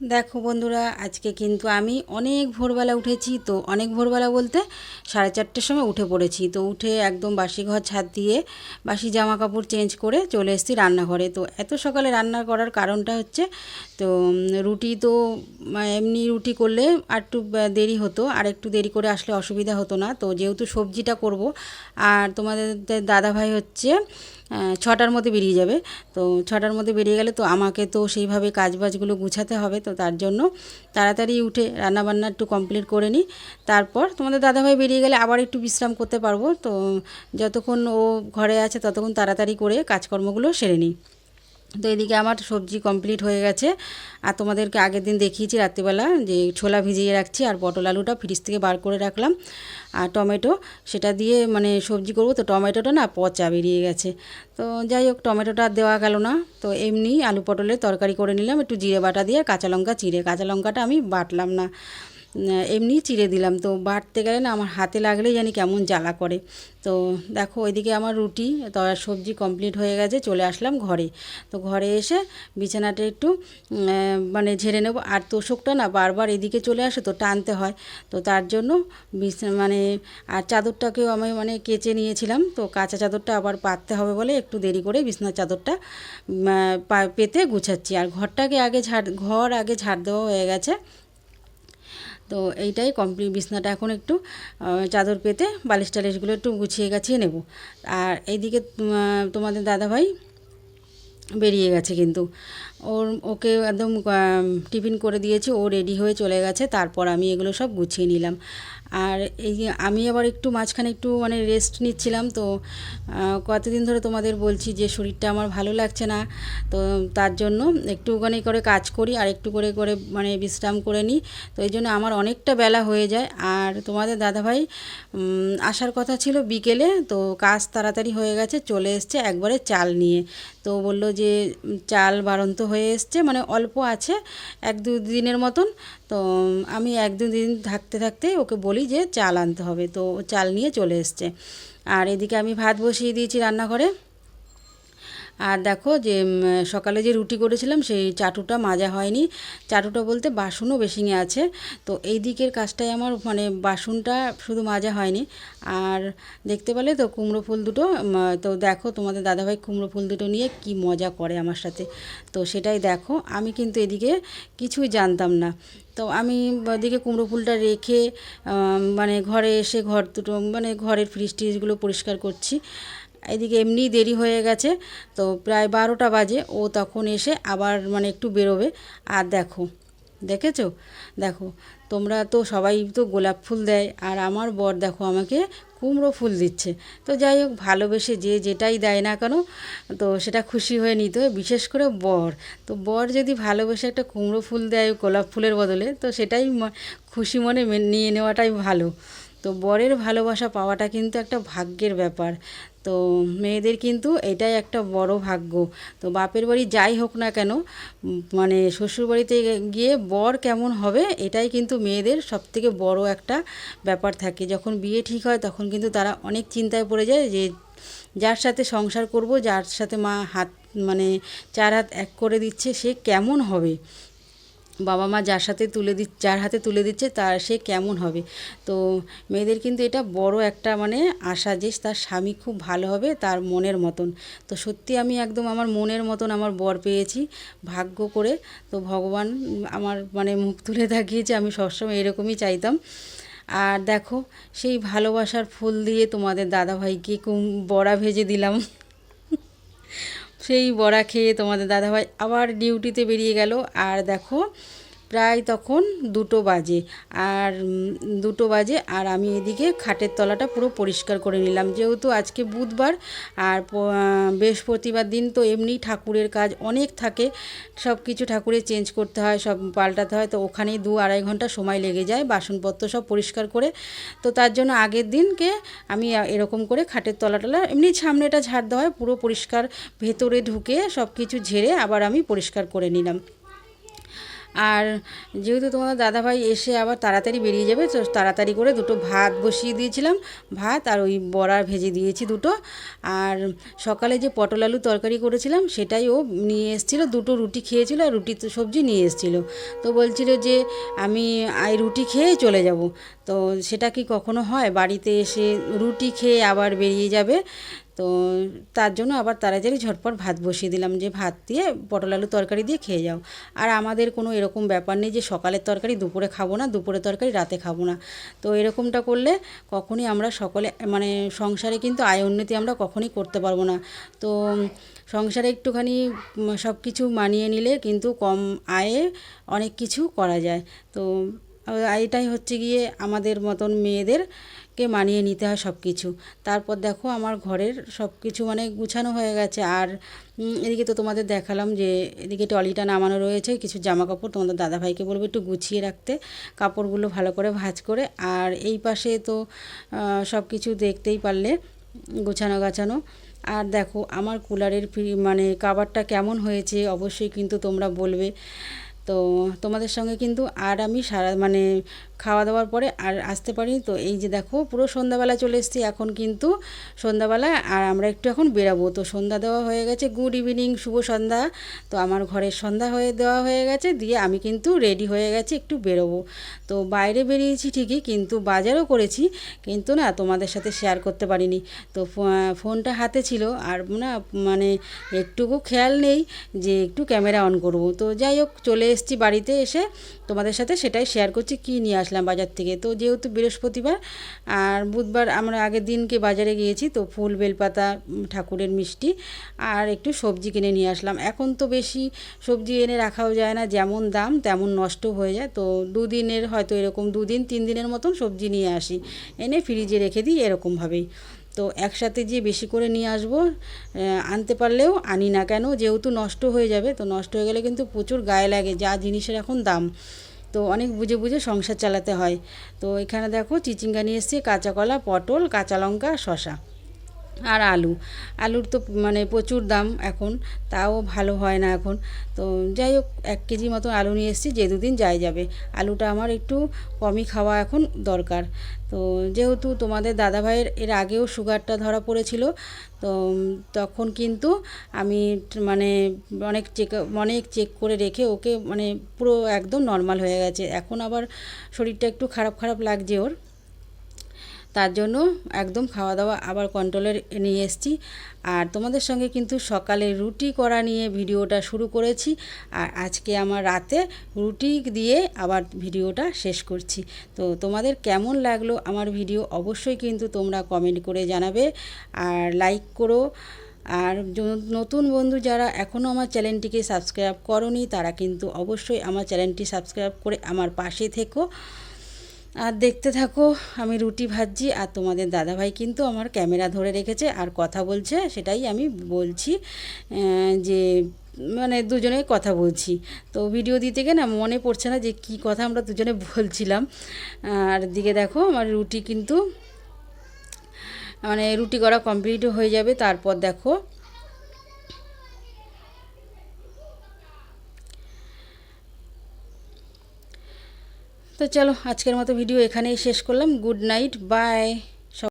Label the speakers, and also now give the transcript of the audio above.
Speaker 1: দেখো বন্ধুরা, আজকে কিন্তু আমি অনেক ভোরবেলা উঠেছি। তো অনেক ভোরবেলা বলতে 4:30টার সময় উঠে পড়েছি। তো উঠে একদম বাসি ঘর ঝাঁট দিয়ে বাসি জামা কাপড় চেঞ্জ করে চলে এসেছি রান্নাঘরে। তো এত সকালে রান্না করার কারণটা হচ্ছে, তো রুটি তো এমনি রুটি করলে আর একটু দেরি হতো, আর একটু দেরি করে আসলে অসুবিধা হতো না। তো যেহেতু সবজিটা করব, আর তোমাদের দাদাভাই হচ্ছে 6টার মধ্যে বেরিয়ে যাবে। তো 6টার মধ্যে বেরিয়ে গেলে তো আমাকে তো সেইভাবে কাজবাজগুলো গুছাতে হবে। তো তার জন্য তাড়াতাড়ি উঠে রান্নাবান্না একটু কমপ্লিট করে নিই। তারপর তোমাদের দাদাভাই বেরিয়ে গেলে আবার একটু বিশ্রাম করতে পারবো। তো যতক্ষণ ও ঘরে আছে ততক্ষণ তাড়াতাড়ি করে কাজকর্মগুলো সেরে নিই। তো এদিকে আমার সবজি কমপ্লিট হয়ে গেছে। আর তোমাদেরকে আগের দিন দেখিয়েছি রাত্রিবেলা যে ছোলা ভিজিয়ে রাখছি, আর পটল আলুটা ফ্রিজ থেকে বার করে রাখলাম, আর টমেটো সেটা দিয়ে মানে সবজি করব। তো টমেটোটা না পচা বেরিয়ে গেছে। তো যাই হোক, টমেটোটা আর দেওয়া গেল না। তো এমনি আলু পটলের তরকারি করে নিলাম, একটু জিরে বাটা দিয়ে কাঁচা লঙ্কা চিড়ে। কাঁচা লঙ্কাটা আমি বাটলাম না, এমনি চিড়ে দিলাম। তো বাটতে গেলে না আমার হাতে লাগলেই জানি কেমন জ্বালা করে। তো দেখো ওইদিকে আমার রুটি তো সবজি কমপ্লিট হয়ে গেছে, চলে আসলাম ঘরে। তো ঘরে এসে বিছানাটা একটু মানে ঝেড়ে নেব। আর তোষকটা না বারবার এদিকে চলে আসে, তো টানতে হয়। তো তার জন্য মানে আর চাদরটাকেও আমি মানে কেচে নিয়েছিলাম। তো কাঁচা চাদরটা আবার পাততে হবে বলে একটু দেরি করে বিছনার চাদরটা পেতে গুছাচ্ছি। আর ঘরটাকে আগে আগে ঝাড় দেওয়া হয়ে গেছে। তো এইটাই কমপ্লিট। বিছনাটা এখন একটু চাদর পেতে বালিশ টালিশগুলো একটু গুছিয়ে গাছিয়ে নেব। আর এইদিকে তোমাদের দাদাভাই বেরিয়ে গেছে কিন্তু। ওকে একদম টিফিন করে দিয়েছি, ও রেডি হয়ে চলে গেছে। তারপর আমি এগুলো সব গুছিয়ে নিলাম। আর এই যে আমি আবার একটু মাঝখানে একটু মানে রেস্ট নিচ্ছিলাম। তো কতদিন ধরে তোমাদের বলছি যে শরীরটা আমার ভালো লাগছে না। তো তার জন্য একটুখানি করে কাজ করি আর একটু করে করে মানে বিশ্রাম করে নিই। তো এই জন্য আমার অনেকটা বেলা হয়ে যায়। আর তোমাদের দাদাভাই আসার কথা ছিল বিকেলে, তো কাজ তাড়াতাড়ি হয়ে গেছে, চলে এসছে একবারে চাল নিয়ে। তো বলল যে চাল বাড়ন্ত হয়ে এসছে, মানে অল্প আছে, 1-2 দিনের মতন। তো আমি 1-2 দিন থাকতে থাকতে ওকে বলি যে চাল আনতে হবে। তো ও চাল নিয়ে চলে এসছে। আর এদিকে আমি ভাত বসিয়ে দিয়েছি রান্নাঘরে। আর দেখো যে সকালে যে রুটি করেছিলাম সেই চাটুটা মাজা হয়নি। চাটুটা বলতে বাসনও বেসিংয়ে আছে। তো এই দিকের কাজটাই আমার মানে বাসনটা শুধু মাজা হয়নি। আর দেখতে পেলে তো কুমড়ো ফুল দুটো, তো দেখো তোমাদের দাদাভাই কুমড়ো ফুল দুটো নিয়ে কি মজা করে আমার সাথে। তো সেটাই দেখো, আমি কিন্তু এদিকে কিছুই জানতাম না। তো আমি ওদিকে কুমড়ো ফুলটা রেখে মানে ঘরে এসে ঘর দুটো মানে ঘরের ফ্রিজ ট্রিজগুলো পরিষ্কার করছি। এদিকে এমনিই দেরি হয়ে গেছে। তো প্রায় 12টা বাজে, ও তখন এসে আবার মানে একটু বেরোবে। আর দেখো, দেখেছো? দেখো, তোমরা তো সবাই তো গোলাপ ফুল দেয়, আর আমার বর দেখো আমাকে কুমড়ো ফুল দিচ্ছে। তো যাই হোক, ভালোবেসে যে যেটাই দেয় না কেন, তো সেটা খুশি হয়ে নিতে হয়, বিশেষ করে বর। তো বর যদি ভালোবেসে একটা কুমড়ো ফুল দেয় গোলাপ ফুলের বদলে, তো সেটাই খুশি মনে নিয়ে নেওয়াটাই ভালো। তো বরের ভালোবাসা পাওয়াটা কিন্তু একটা ভাগ্যের ব্যাপার। তো মেয়েদের কিন্তু এটাই একটা বড় ভাগ্য। তো বাপের বাড়ি যাই হোক না কেন, মানে শ্বশুরবাড়িতে গিয়ে বর কেমন হবে এটাই কিন্তু মেয়েদের সবথেকে বড় একটা ব্যাপার থাকে। যখন বিয়ে ঠিক হয় তখন কিন্তু তারা অনেক চিন্তায় পড়ে যায় যে যার সাথে সংসার করব, যার সাথে মা হাত মানে 4 হাত এক করে দিচ্ছে সে কেমন হবে, বাবা মা যার হাতে তুলে দিচ্ছে তার সে কেমন হবে। তো মেয়েদের কিন্তু এটা বড় একটা মানে আশা যে তার স্বামী খুব ভালো হবে তার মনের মতন। তো সত্যি আমি একদম আমার মনের মতন আমার বর পেয়েছি ভাগ্য করে। তো ভগবান আমার মানে মুখ তুলে তাকিয়েছে, আমি সবসময় এরকমই চাইতাম। আর দেখো, সেই ভালোবাসার ফুল দিয়ে তোমাদের দাদাভাইকে বড়া ভেজে দিলাম। সেই বড়া খেয়ে তোমাদের দাদাভাই আবার ডিউটিতে বেরিয়ে গেল। আর দেখো প্রায় তখন 2টো বাজে। আর 2টো বাজে, আর আমি এদিকে খাটের তলাটা পুরো পরিষ্কার করে নিলাম, যেহেতু আজকে বুধবার। আর বৃহস্পতিবার দিন তো এমনি ঠাকুরের কাজ অনেক থাকে, সব কিছু ঠাকুরের চেঞ্জ করতে হয়, সব পাল্টাতে হয়। তো ওখানেই 2-2.5 ঘন্টা সময় লেগে যায় বাসনপত্র সব পরিষ্কার করে। তো তার জন্য আগের দিনকে আমি এরকম করে খাটের তলাটলা এমনি সামনেটা ঝাড় দেওয়া হয়, পুরো পরিষ্কার ভেতরে ঢুকে সব কিছু ঝেড়ে আবার আমি পরিষ্কার করে নিলাম। আর যেহেতু তোমাদের দাদাভাই এসে আবার তাড়াতাড়ি বেরিয়ে যাবে, তো তাড়াতাড়ি করে দুটো ভাত বসিয়ে দিয়েছিলাম, ভাত আর ওই বড়া ভেজে দিয়েছি দুটো। আর সকালে যে পটল আলু তরকারি করেছিলাম সেটাই ও নিয়ে এসেছিলো, দুটো রুটি খেয়েছিল আর রুটি সবজি নিয়ে এসেছিলো। তো বলছিল যে আমি এই রুটি খেয়েই চলে যাব। তো সেটা কি কখনো হয়, বাড়িতে এসে রুটি খেয়ে আবার বেরিয়ে যাবে? তো তার জন্য আবার তাড়াতাড়ি ঝটপট ভাত বসিয়ে দিলাম, যে ভাত দিয়ে পটল আলু তরকারি দিয়ে খেয়ে যাও। আর আমাদের কোনো এরকম ব্যাপার নেই যে সকালের তরকারি দুপুরে খাবো না, দুপুরের তরকারি রাতে খাবো না। তো এরকমটা করলে কখনই আমরা সকলে মানে সংসারে কিন্তু আয় উন্নতি আমরা কখনই করতে পারবো না। তো সংসারে একটুখানি সব কিছু মানিয়ে নিলে কিন্তু কম আয়ে অনেক কিছু করা যায়। তো এটাই হচ্ছে গিয়ে আমাদের মতন মেয়েদেরকে মানিয়ে নিতে হয় সব কিছু। তারপর দেখো আমার ঘরের সব কিছু মানে গুছানো হয়ে গেছে। আর এদিকে তো তোমাদের দেখালাম যে এদিকে ট্রলিটা নামানো রয়েছে, কিছু জামা কাপড় তোমাদের দাদাভাইকে বলবো একটু গুছিয়ে রাখতে, কাপড়গুলো ভালো করে ভাঁজ করে। আর এই পাশে তো সব কিছু দেখতেই পারলে গোছানো গাছানো। আর দেখো আমার কুলারের মানে কাভারটা কেমন হয়েছে অবশ্যই কিন্তু তোমরা বলবে। তো তোমাদের সঙ্গে কিন্তু আর আমি সারা মানে খাওয়া দাওয়ার পরে আর আসতে পারিনি। তো এই যে দেখো পুরো সন্ধ্যাবেলা চলে এসেছি, এখন কিন্তু সন্ধ্যাবেলা আর আমরা একটু এখন বেরাবো। তো সন্ধ্যা দেওয়া হয়ে গেছে, গুড ইভিনিং, শুভ সন্ধ্যা। তো আমার ঘরের সন্ধ্যা হয়ে দেওয়া হয়ে গেছে, দিয়ে আমি কিন্তু রেডি হয়ে গেছি একটু বেরোবো। তো বাইরে বেরিয়েছি ঠিকই, কিন্তু বাজারও করেছি, কিন্তু না তোমাদের সাথে শেয়ার করতে পারিনি। তো ফোনটা হাতে ছিল আর না মানে একটুকু খেয়াল নেই যে একটু ক্যামেরা অন করব। তো যাই হোক চলে এসেছি বাড়িতে, এসে তোমাদের সাথে সেটাই শেয়ার করছি কী নিয়ে আসলাম বাজার থেকে। তো যেহেতু বৃহস্পতিবার আর বুধবার আমরা আগের দিনকে বাজারে গিয়েছি, তো ফুল বেলপাতা, ঠাকুরের মিষ্টি আর একটু সবজি কিনে নিয়ে আসলাম। এখন তো বেশি সবজি এনে রাখাও যায় না, যেমন দাম তেমন নষ্ট হয়ে যায়। তো দুদিনের হয়তো এরকম 2 দিন 3 দিনের মতন সবজি নিয়ে আসি, এনে ফ্রিজে রেখে দিই এরকমভাবেই। তো একসাথে যে বেশি করে নিয়ে আসবো আনতে পারলেও আনি না, কেন যেহেতু নষ্ট হয়ে যাবে। তো নষ্ট হয়ে গেলে কিন্তু প্রচুর গায়ে লাগে, যা জিনিসের এখন দাম। তো অনেক বুঝে বুঝে সংসার চালাতে হয়। তো এখানে দেখো চিচিঙ্গা নিয়ে এসেছি, কাঁচা কলা, পটল, কাঁচা লঙ্কা, শসা আর আলুর তো মানে প্রচুর দাম এখন, তাও ভালো হয় না এখন। তো যাই হোক 1 কেজি মতো আলু নিয়ে এসেছি, যে 2 দিন যাবে। আলুটা আমার একটু কমই খাওয়া এখন দরকার। তো যেহেতু তোমাদের দাদাভাইয়ের এর আগেও সুগারটা ধরা পড়েছিল, তো তখন কিন্তু আমি মানে অনেক চেক করে রেখে ওকে মানে পুরো একদম নর্মাল হয়ে গেছে। এখন আবার শরীরটা একটু খারাপ খারাপ লাগছে ওর, তার জন্য একদম খাওয়া দাওয়া আবার কন্ট্রোলে নিয়ে এসেছি। আর তোমাদের সঙ্গে কিন্তু সকালে রুটি করা নিয়ে ভিডিওটা শুরু করেছি, আর আজকে আমার রাতে রুটি দিয়ে আবার ভিডিওটা শেষ করছি। তো তোমাদের কেমন লাগলো আমার ভিডিও অবশ্যই কিন্তু তোমরা কমেন্ট করে জানাবে, আর লাইক করো। আর নতুন বন্ধু যারা এখনও আমার চ্যানেলটিকে সাবস্ক্রাইব করোনি, তারা কিন্তু অবশ্যই আমার চ্যানেলটি সাবস্ক্রাইব করে আমার পাশে থেকো। আর দেখতে থাকো আমি রুটি ভাজছি, আর তোমাদের দাদাভাই কিন্তু আমার ক্যামেরা ধরে রেখেছে আর কথা বলছে, সেটাই আমি বলছি যে মানে দুজনে কথা বলছি। তো ভিডিও দিতে গিয়ে না মনে পড়ছে না যে কি কথা আমরা দুজনে বলছিলাম। আর দিকে দেখো আমার রুটি কিন্তু মানে রুটি করা কমপ্লিট হয়ে যাবে। তারপর দেখো তো চলো আজকের মতো ভিডিও এখানেই শেষ করলাম। Good night, by.